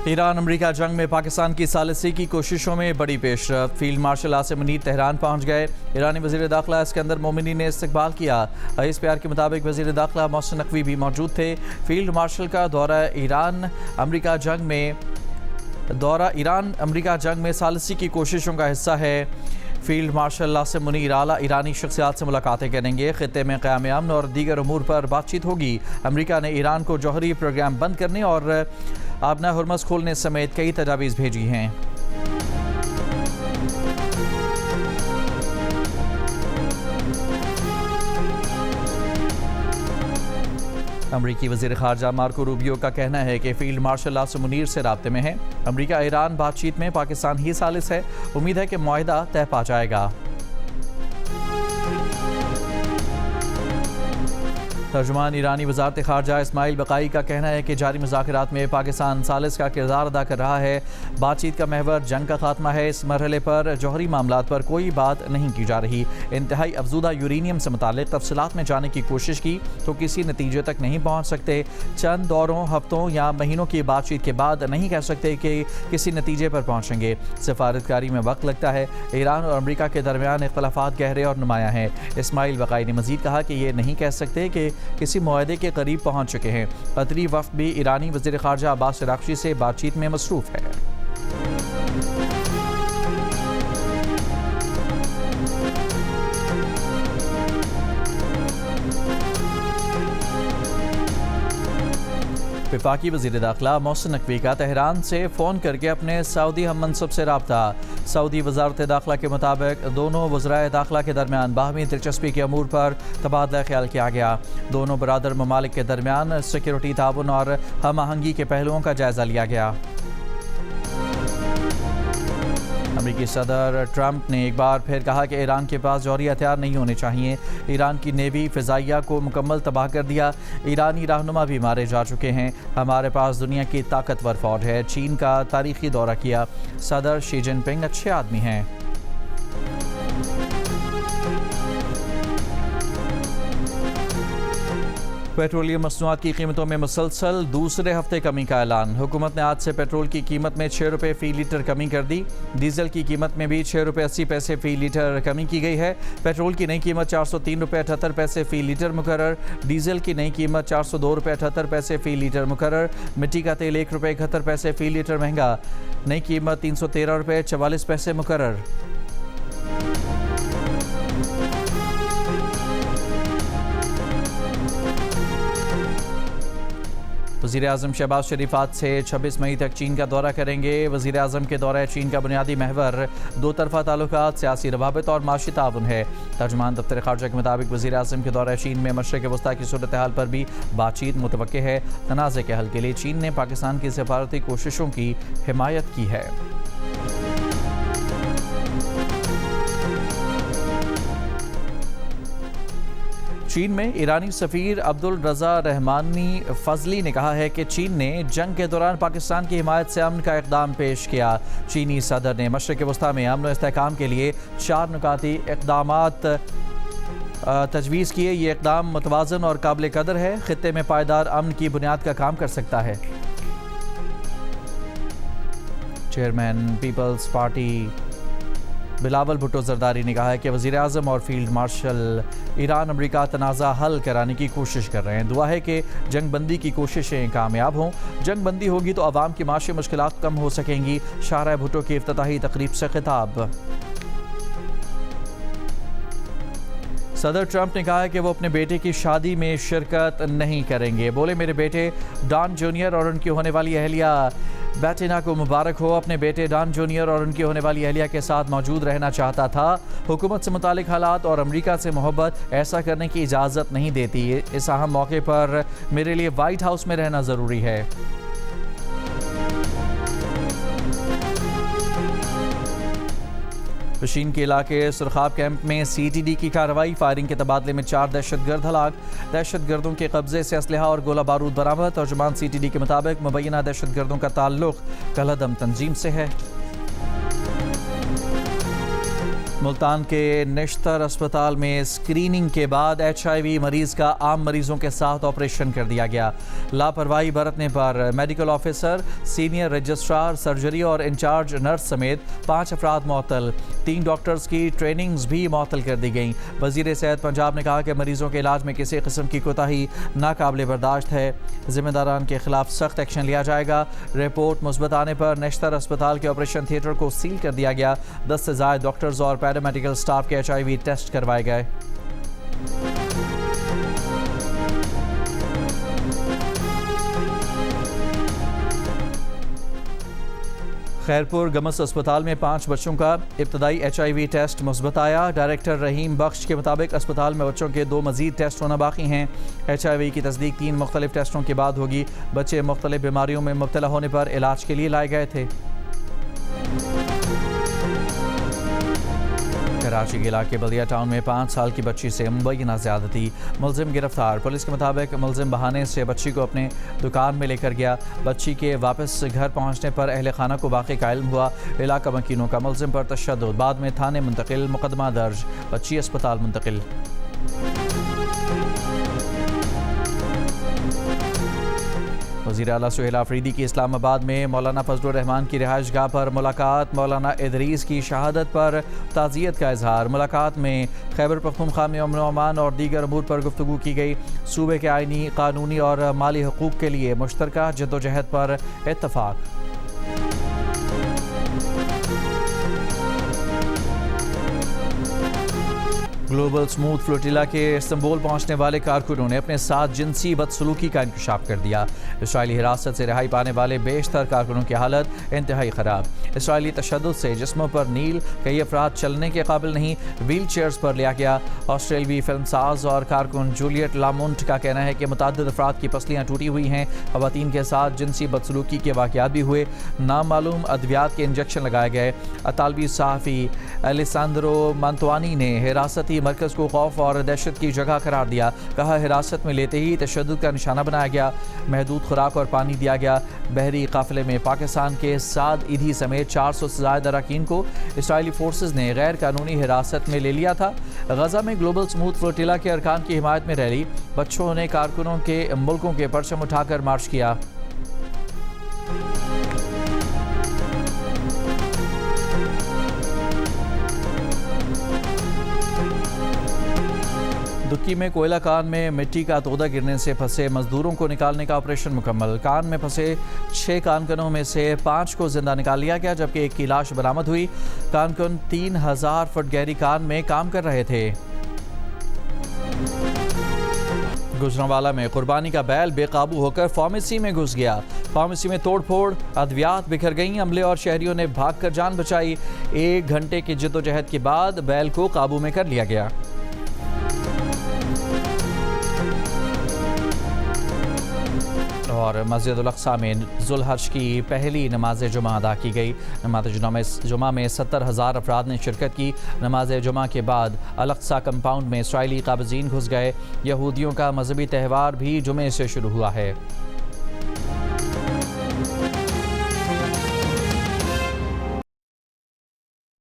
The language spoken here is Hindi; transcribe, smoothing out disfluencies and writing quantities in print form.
ईरान अमरीका जंग में पाकिस्तान की सालिसी की कोशिशों में बड़ी पेशरफ्त। Field marshal Asim Munir Tehran पहुंच गए। ईरानी वज़ीर दाखिला सिकंदर मोमिनी ने इस्तकबाल किया। ISPR के मुताबिक वज़ीर दाखिला मोहसिन नकवी भी मौजूद थे। फील्ड मार्शल का दौरा ईरान अमरीका जंग में सालिसी की कोशिशों का हिस्सा है। फील्ड मार्शल आसिम मुनीर आला ईरानी शख्सियात से मुलाकातें करेंगे। खित्ते में क़याम अमन और दीगर अमूर पर बातचीत होगी। अमरीका ने ईरान को जौहरी प्रोग्राम बंद करने और आबना हुर्मस खोलने समेत कई तजावीज़ भेजी हैं। अमरीकी वज़ीर ख़ारजा मार्को रूबियो का कहना है कि फ़ील्ड मार्शल आसिम मुनीर से राब्ते में है। अमरीका ईरान बातचीत में पाकिस्तान ही सालिस है। उम्मीद है कि मुआहिदा तय पा जाएगा। तर्जुमान ईरानी वज़ारत ख़ारजा इस्माइल बक़ाई का कहना है कि जारी मुज़ाकरात में पाकिस्तान सालिस का किरदार अदा कर रहा है। बातचीत का महवर जंग का खात्मा है। इस मरहले पर जौहरी मामलात पर कोई बात नहीं की जा रही। इंतहाई अफजूदा यूरेनियम से मुतालिक तफसीलात में जाने की कोशिश की तो किसी नतीजे तक नहीं पहुँच सकते। चंद दौरों, हफ्तों या महीनों की बातचीत के बाद नहीं कह सकते कि किसी नतीजे पर पहुँचेंगे। सफारतकारी में वक्त लगता है। ईरान और अमरीका के दरमियान इख्तलाफात गहरे और नुमायाँ हैं। इस्माइल बक़ाई ने मज़ीद कहा कि ये नहीं कह सकते कि किसी मुआहदे के करीब पहुंच चुके हैं। कतरी वफ़द भी ईरानी वज़ीर ख़ारजा अब्बास अराग़ची से बातचीत में मसरूफ़ है। वफाकी वज़ीर दाखिला मोहसिन नकवी का तेहरान से फ़ोन करके अपने सऊदी हम मनसब से रब्ता। सऊदी वज़ारत दाखिला के मुताबिक दोनों वज़राए दाखिला के दरमियान बाहमी दिलचस्पी के अमूर पर तबादला ख्याल किया गया। दोनों बरादर ममालिक के दरमियान सिक्योरिटी ताउन और हम आहंगी के पहलुओं का जायज़ा लिया गया। अमेरिकी सदर ट्रंप ने एक बार फिर कहा कि ईरान के पास जौहरी हथियार नहीं होने चाहिए। ईरान की नेवी फ़िज़ाइया को मुकम्मल तबाह कर दिया। ईरानी रहनुमा भी मारे जा चुके हैं। हमारे पास दुनिया की ताकतवर फ़ौज है। चीन का तारीखी दौरा किया। सदर शी जिनपिंग अच्छे आदमी हैं। पेट्रोलियम मसनूआत की कीमतों में मुसलसल दूसरे हफ्ते कमी का ऐलान। हुकूमत ने आज से पेट्रोल की कीमत में 6 रुपये फ़ी लीटर कमी कर दी। डीजल की कीमत में भी 6 रुपये 80 पैसे फ़ी लीटर कमी की गई है। पेट्रोल की नई कीमत 403 रुपये 78 पैसे फ़ी लीटर मुकर्रर। डीजल की नई कीमत 402 रुपये 78 पैसे फ़ी लीटर मुकर्रर। मिट्टी का तेल 1 रुपये 71 पैसे फ़ी लीटर महंगा। नई कीमत 313 रुपये 44 पैसे मुकर्रर। वज़ीर आज़म शहबाज शरीफ आज से 26 मई तक चीन का दौरा करेंगे। वज़ीर आज़म के दौरे चीन का बुनियादी महवर दो तरफ़ा ताल्लुकात, सियासी रवाबित और माशी ताउन है। तर्जुमान दफ्तर ख़ारजा के मुताबिक वज़ीर आज़म के दौरे चीन में मशरिक़ वस्ता की सूरत हाल पर भी बातचीत मुतवक्के है। तनाज़े के हल के लिए चीन ने पाकिस्तान की सफारती कोशिशों की हिमायत की है। चीन में ईरानी सफ़ीर अब्दुल रज़ा रहमानी फजली ने कहा है कि चीन ने जंग के दौरान पाकिस्तान की हिमायत से अमन का इक़दाम पेश किया। चीनी सदर ने मशरिक़ वस्ता में अमन व इस्तेहकाम के लिए 4 नुकाती इक़दामात तजवीज़ किए। ये इक़दाम मुतवाज़न और काबिल कदर है। खित्ते में पायदार अमन की बुनियाद का काम कर सकता है। Chairman peoples party Bilawal Bhutto Zardari ने कहा है कि वज़ीर आज़म और फील्ड मार्शल ईरान अमरीका तनाज़ा हल कराने की कोशिश कर रहे हैं। दुआ है कि जंग बंदी की कोशिशें कामयाब हों। जंग बंदी होगी तो अवाम की माशी मुश्किलात कम हो सकेंगी। शाहरा भुट्टो की इफ्तिताही तकरीब से खिताब। सदर ट्रंप ने कहा है कि वो अपने बेटे की शादी में शिरकत नहीं करेंगे। बोले, मेरे बेटे डॉन जूनियर और उनकी होने वाली अहलिया बैटिना को मुबारक हो। अपने बेटे डॉन जूनियर और उनकी होने वाली अहलिया के साथ मौजूद रहना चाहता था। हुकूमत से मुतालिक हालात और अमरीका से मोहब्बत ऐसा करने की इजाज़त नहीं देती। इस अहम मौके पर मेरे लिए वाइट हाउस में रहना ज़रूरी है। पशीन के इलाके सुरखाब कैंप में CTD की कार्रवाई। फायरिंग के तबादले में 4 दहशतगर्द हलाक। दहशतगर्दों के कब्जे से असलहा और गोला बारूद बरामद। तर्जुमान CTD के मुताबिक मुबैना दहशतगर्दों का ताल्लुक कलअदम तंजीम से है। मुल्तान के निश्तर अस्पताल में स्क्रीनिंग के बाद HIV मरीज का आम मरीजों के साथ ऑपरेशन कर दिया गया। लापरवाही बरतने पर medical officer, senior registrar, surgery और इंचार्ज नर्स समेत 5 अफराद मअतल। 3 डॉक्टर्स की ट्रेनिंग्स भी मअतल कर दी गई। वजीर सेहत पंजाब ने कहा कि मरीजों के इलाज में किसी किस्म की कोताही नाकाबिले बर्दाश्त है। जिम्मेदारान के खिलाफ सख्त एक्शन लिया जाएगा। रिपोर्ट मुस्बत आने पर निश्तर अस्पताल के ऑपरेशन थिएटर को सील कर दिया गया। 10 से ज़ायद डॉक्टर्स और पैरामेडिकल स्टाफ के HIV टेस्ट करवाए गए। खैरपुर गमस अस्पताल में 5 बच्चों का इब्तदाई HIV टेस्ट मुस्बत आया। डायरेक्टर रहीम बख्श के मुताबिक अस्पताल में बच्चों के 2 मजीद टेस्ट होना बाकी हैं। HIV की तस्दीक 3 मुख्तलिफ टेस्टों के बाद होगी। बच्चे मुख्तलिफ बीमारियों में मुब्तला होने पर इलाज के लिए लाए गए थे। कराची के इलाके बल्दिया टाउन में 5 साल की बच्ची से मुबैना ज़्यादती, मुलजिम गिरफ्तार। पुलिस के मुताबिक मुलजिम बहाने से बच्ची को अपने दुकान में लेकर गया। बच्ची के वापस घर पहुंचने पर अहले खाना को वाक़े का इल्म हुआ। इलाका मकीनों का मुलजिम पर तशद्दुद, बाद में थाने मुंतकिल, मुकदमा दर्ज, बच्ची अस्पताल मुंतकिल। वज़ीर आला सुहेल आफरीदी की इस्लामाबाद में मौलाना फजलुर रहमान की रिहाइशगाह पर मुलाकात। मौलाना इदरीस की शहादत पर ताज़ियत का इजहार। मुलाकात में खैबर पख्तूनख्वा में अमन व अमान और दीगर अमूर पर गुफ्तगू की गई। सूबे के आइनी, कानूनी और माली हकूक़ के लिए मुश्तरका जद्दोजहद पर इत्तफाक। ग्लोबल स्मूथ फ्लोटिला के इस्तांबुल पहुंचने वाले कारकुनों ने अपने साथ जिनसी बदसलूकी का इंकशाफ कर दिया। इसराइली हिरासत से रिहाई पाने वाले बेशतर कारकुनों की हालत इंतहाई ख़राब। इसराइली तशद्दुद से जिस्मों पर नील, कई अफराद चलने के काबिल नहीं, व्हील चेयर्स पर लिया गया। ऑस्ट्रेलवी फिल्मसाज और कारकुन जूलियट लामुंट का कहना है कि मुतअद्दिद अफराद की पसलियाँ टूटी हुई हैं। ख़वातीन के साथ जिनसी बदसलूकी के वाक़यात भी हुए। नामालूम अद्वियात के इंजेक्शन लगाए गए। अतालवी सहाफ़ी एलेसांद्रो मंतवानी ने हिरासती मरकज़ को खौफ और दहशत की जगह करार दिया। कहा, हिरासत में लेते ही तशद्दुद का निशाना बनाया गया। महदूद खुराक और पानी दिया गया। बहरी काफ़िले में पाकिस्तान के 7 ईदी समेत 400 से ज़ायद अरकान को इसराइली फोर्सेस ने गैर कानूनी हिरासत में ले लिया था। गजा में ग्लोबल स्मूथ फ्लोटिला के अरकान की हिमायत में रैली। बच्चों ने कारकुनों के मुल्कों के परचम उठाकर मार्च किया। दुक्की में कोयला कान में मिट्टी का तोदा गिरने से फंसे मजदूरों को निकालने का ऑपरेशन मुकम्मल। कान में फंसे 6 कानकनों में से 5 को जिंदा निकाल लिया गया, जबकि 1 की लाश बरामद हुई। कानकन 3000 फुट गहरी कान में काम कर रहे थे। गुजरांवाला में कुर्बानी का बैल बेकाबू होकर फार्मेसी में घुस गया। फार्मेसी में तोड़फोड़, अद्वियात बिखर गईं। अमले और शहरियों ने भागकर जान बचाई। 1 घंटे की जद्दोजहद के बाद बैल को काबू में कर लिया गया। और मस्जिद उल अक्सा में ज़ुल्हज की पहली नमाज जुमा अदा की गई। नमाज जुमा में 70,000 अफराद ने शिरकत की। नमाज जुमा के बाद अल अक्सा कंपाउंड में इसराइली काबिज़ीन घुस गए। यहूदियों का मजहबी त्यौहार भी जुमे से शुरू हुआ है।